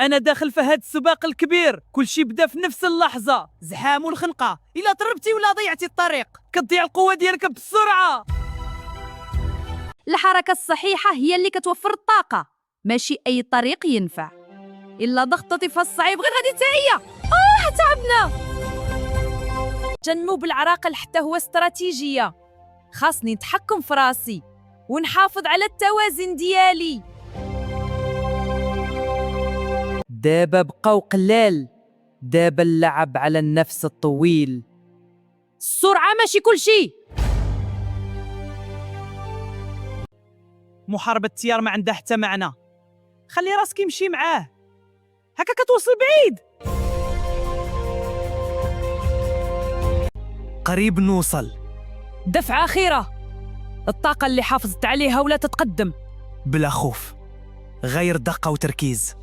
انا داخل في هاد السباق الكبير، كل شي بدا في نفس اللحظه. زحام والخنقه، الا طربتي ولا ضيعتي الطريق كتضيع القوه ديالك بسرعه. الحركة الصحيحة هي اللي كتوفر الطاقة، ماشي أي طريق ينفع. إلا ضغطتي في الصعيب غير غادي تعيا. تعبنا. تنمو بالعراقل حتى هو استراتيجية. خاصني نتحكم في راسي ونحافظ على التوازن ديالي. دابا بقاو قلال، دابا اللعب على النفس الطويل. السرعة ماشي كل شي. محاربة التيار ما عندها حتى معنى، خلي راسك يمشي معاه، هكا كتوصل بعيد. قريب نوصل. دفعة أخيرة، الطاقة اللي حافظت عليها ولا تتقدم. بلا خوف، غير دقة وتركيز.